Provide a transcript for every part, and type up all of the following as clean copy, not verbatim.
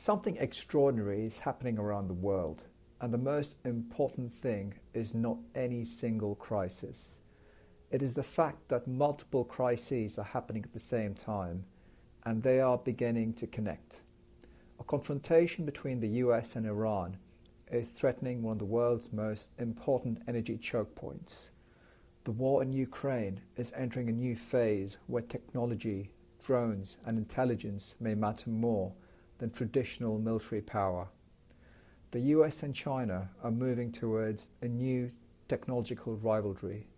Something extraordinary is happening around the world, and the most important thing is not any single crisis. It is the fact that multiple crises are happening at the same time, and they are beginning to connect. A confrontation between the US and Iran is threatening one of the world's most important energy choke points. The war in Ukraine is entering a new phase where technology, drones, and intelligence may matter more than traditional military power. The US and China are moving towards a new technological rivalry,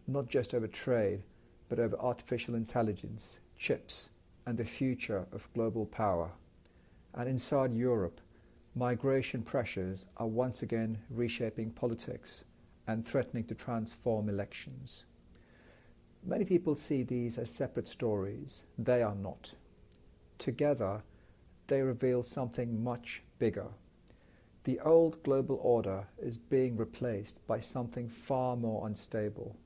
not just over trade, but over artificial intelligence, chips, and the future of global power. And inside Europe, migration pressures are once again reshaping politics and threatening to transform elections. Many people see these as separate stories. They are not. Together, they reveal something much bigger. The old global order is being replaced by something far more unstable.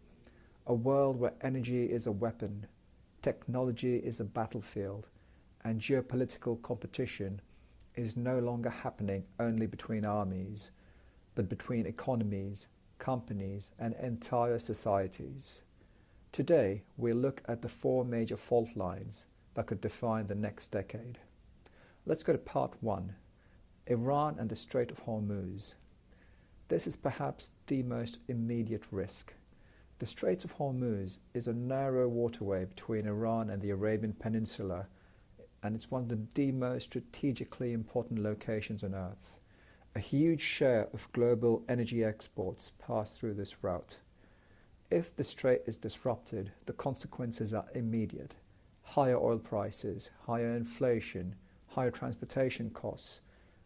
A world where energy is a weapon, technology is a battlefield, and geopolitical competition is no longer happening only between armies, but between economies, companies, and entire societies. Today, we'll look at the four major fault lines that could define the next decade. Let's go to part 1, Iran and the Strait of Hormuz. This is perhaps the most immediate risk. The Strait of Hormuz is a narrow waterway between Iran and the Arabian Peninsula, and it's one of the most strategically important locations on Earth. A huge share of global energy exports pass through this route. If the strait is disrupted, the consequences are immediate. Higher oil prices, higher inflation, higher transportation costs,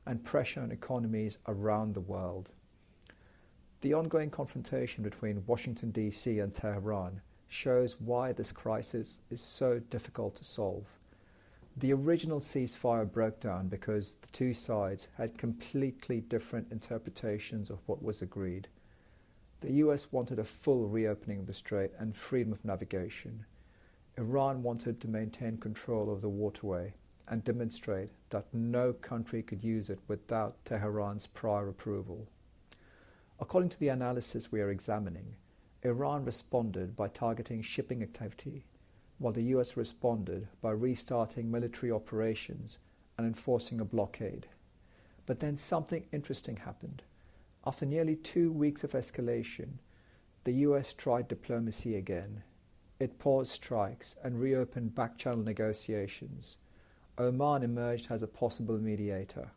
and pressure on economies around the world. The ongoing confrontation between Washington, D.C. and Tehran shows why this crisis is so difficult to solve. The original ceasefire broke down because the two sides had completely different interpretations of what was agreed. The US wanted a full reopening of the strait and freedom of navigation. Iran wanted to maintain control of the waterway and demonstrate that no country could use it without Tehran's prior approval. According to the analysis we are examining, Iran responded by targeting shipping activity, while the US responded by restarting military operations and enforcing a blockade. But then something interesting happened. After nearly 2 weeks of escalation, the US tried diplomacy again. It paused strikes and reopened back-channel negotiations. Oman emerged as a possible mediator.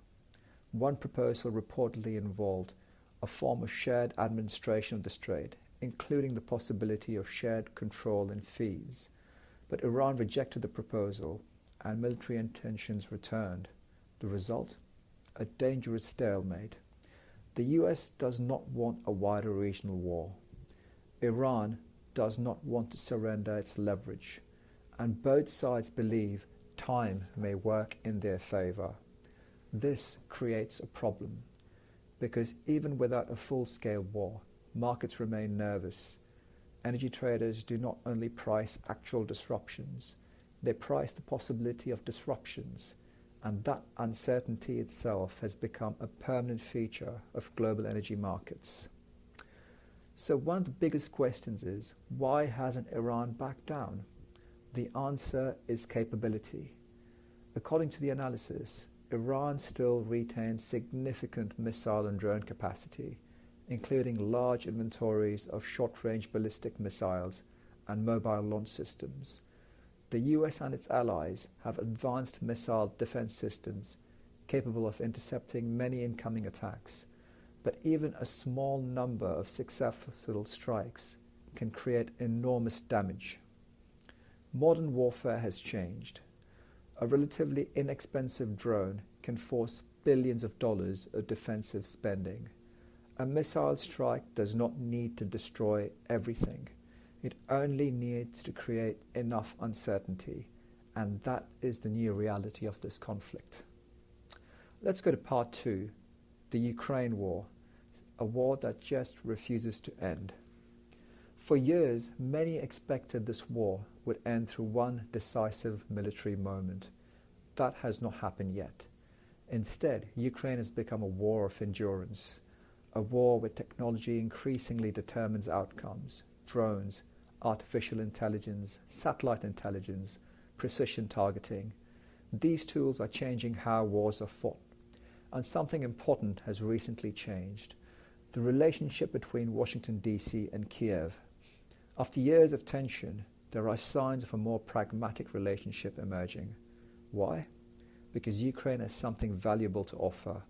One proposal reportedly involved a form of shared administration of the strait, including the possibility of shared control and fees. But Iran rejected the proposal and military tensions returned. The result? A dangerous stalemate. The US does not want a wider regional war. Iran does not want to surrender its leverage, and both sides believe time may work in their favor. This creates a problem, because even without a full-scale war, markets remain nervous. Energy traders do not only price actual disruptions, they price the possibility of disruptions, and that uncertainty itself has become a permanent feature of global energy markets. So one of the biggest questions is, why hasn't Iran backed down? The answer is capability. According to the analysis, Iran still retains significant missile and drone capacity, including large inventories of short-range ballistic missiles and mobile launch systems. The US and its allies have advanced missile defense systems capable of intercepting many incoming attacks, but even a small number of successful strikes can create enormous damage. Modern warfare has changed. A relatively inexpensive drone can force billions of dollars of defensive spending. A missile strike does not need to destroy everything. It only needs to create enough uncertainty, and that is the new reality of this conflict. Let's go to part 2, the Ukraine war, a war that just refuses to end. For years, many expected this war would end through one decisive military moment. That has not happened yet. Instead, Ukraine has become a war of endurance, a war where technology increasingly determines outcomes: drones, artificial intelligence, satellite intelligence, precision targeting. These tools are changing how wars are fought. And something important has recently changed: the relationship between Washington, D.C. and Kiev. After years of tension, there are signs of a more pragmatic relationship emerging. Why? Because Ukraine has something valuable to offer: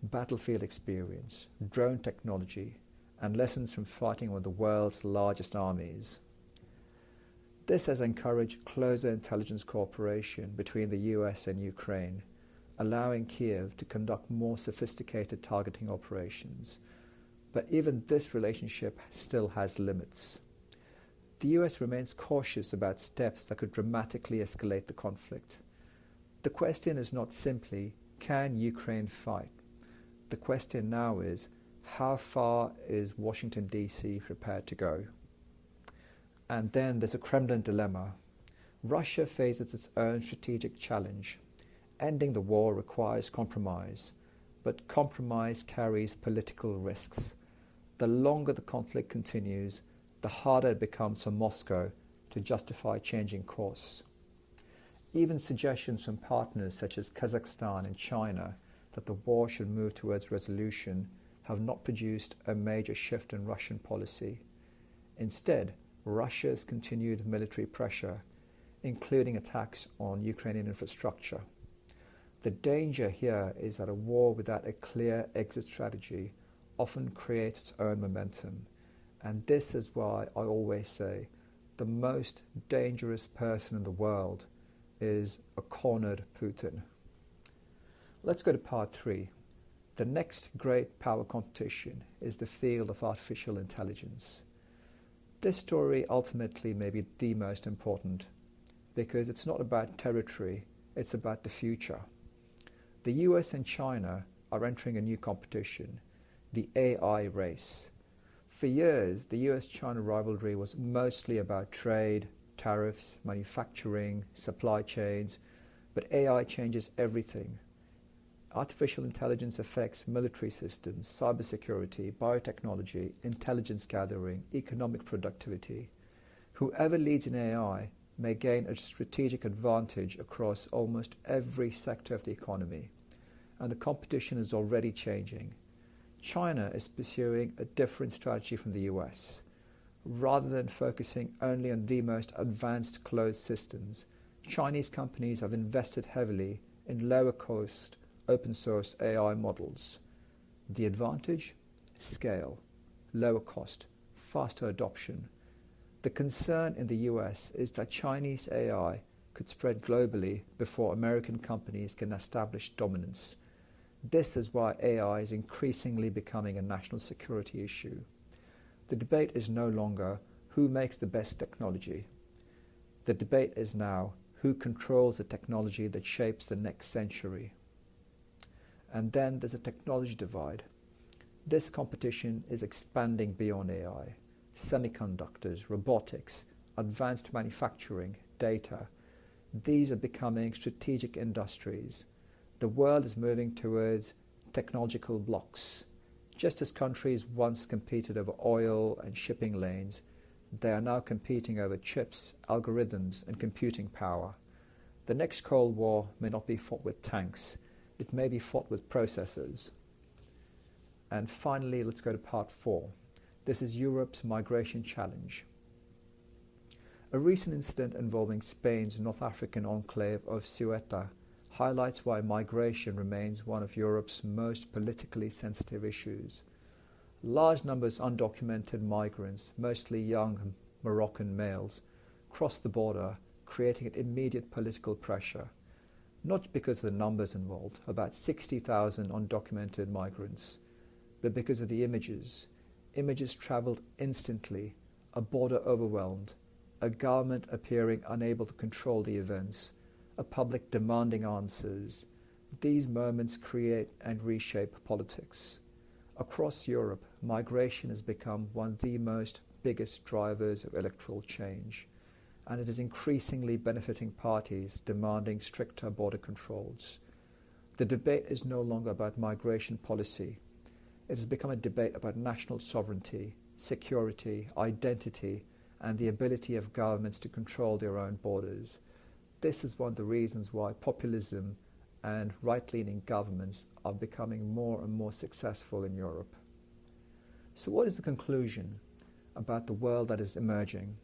battlefield experience, drone technology, and lessons from fighting one of the world's largest armies. This has encouraged closer intelligence cooperation between the US and Ukraine, allowing Kiev to conduct more sophisticated targeting operations. But even this relationship still has limits. The US remains cautious about steps that could dramatically escalate the conflict. The question is not simply, can Ukraine fight? The question now is, how far is Washington, D.C. prepared to go? And then there's a Kremlin dilemma. Russia faces its own strategic challenge. Ending the war requires compromise, but compromise carries political risks. The longer the conflict continues, the harder it becomes for Moscow to justify changing course. Even suggestions from partners such as Kazakhstan and China that the war should move towards resolution have not produced a major shift in Russian policy. Instead, Russia's continued military pressure, including attacks on Ukrainian infrastructure. The danger here is that a war without a clear exit strategy often creates its own momentum. And this is why I always say the most dangerous person in the world is a cornered Putin. Let's go to part 3. The next great power competition is the field of artificial intelligence. This story ultimately may be the most important because it's not about territory, it's about the future. The US and China are entering a new competition, the AI race. For years, the US-China rivalry was mostly about trade, tariffs, manufacturing, supply chains, but AI changes everything. Artificial intelligence affects military systems, cybersecurity, biotechnology, intelligence gathering, economic productivity. Whoever leads in AI may gain a strategic advantage across almost every sector of the economy, and the competition is already changing. China is pursuing a different strategy from the US. Rather than focusing only on the most advanced closed systems, Chinese companies have invested heavily in lower-cost, open-source AI models. The advantage? Scale, lower cost, faster adoption. The concern in the US is that Chinese AI could spread globally before American companies can establish dominance. This is why AI is increasingly becoming a national security issue. The debate is no longer who makes the best technology. The debate is now who controls the technology that shapes the next century. And then there's a technology divide. This competition is expanding beyond AI. Semiconductors, robotics, advanced manufacturing, data. These are becoming strategic industries. The world is moving towards technological blocks. Just as countries once competed over oil and shipping lanes, they are now competing over chips, algorithms, and computing power. The next Cold War may not be fought with tanks. It may be fought with processors. And finally, let's go to part 4. This is Europe's migration challenge. A recent incident involving Spain's North African enclave of Ceuta highlights why migration remains one of Europe's most politically sensitive issues. Large numbers of undocumented migrants, mostly young Moroccan males, cross the border, creating an immediate political pressure. Not because of the numbers involved, about 60,000 undocumented migrants, but because of the images. Images travelled instantly, a border overwhelmed, a government appearing unable to control the events, a public demanding answers. These moments create and reshape politics. Across Europe, migration has become one of the most biggest drivers of electoral change, and it is increasingly benefiting parties demanding stricter border controls. The debate is no longer about migration policy. It has become a debate about national sovereignty, security, identity, and the ability of governments to control their own borders. This is one of the reasons why populism and right-leaning governments are becoming more and more successful in Europe. So what is the conclusion about the world that is emerging?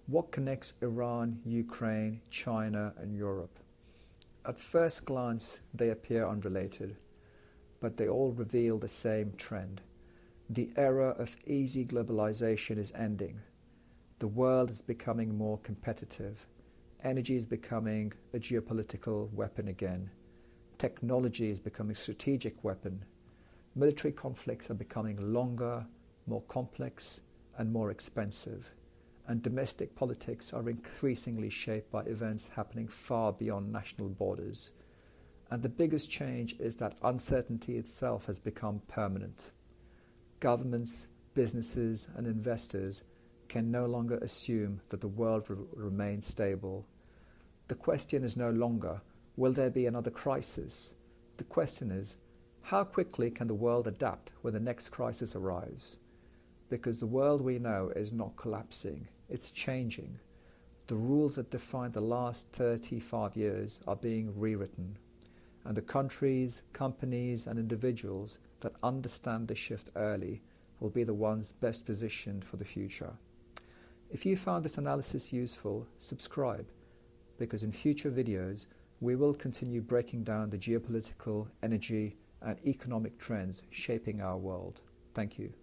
What connects Iran, Ukraine, China, and Europe? At first glance, they appear unrelated, but they all reveal the same trend. The era of easy globalization is ending. The world is becoming more competitive. Energy is becoming a geopolitical weapon again. Technology is becoming a strategic weapon. Military conflicts are becoming longer, more complex, and more expensive. And domestic politics are increasingly shaped by events happening far beyond national borders. And the biggest change is that uncertainty itself has become permanent. Governments, businesses, and investors can no longer assume that the world will remain stable. The question is no longer, will there be another crisis? The question is, how quickly can the world adapt when the next crisis arrives? Because the world we know is not collapsing, it's changing. The rules that defined the last 35 years are being rewritten. And the countries, companies, and individuals that understand the shift early will be the ones best positioned for the future. If you found this analysis useful, subscribe, because in future videos, we will continue breaking down the geopolitical, energy, and economic trends shaping our world. Thank you.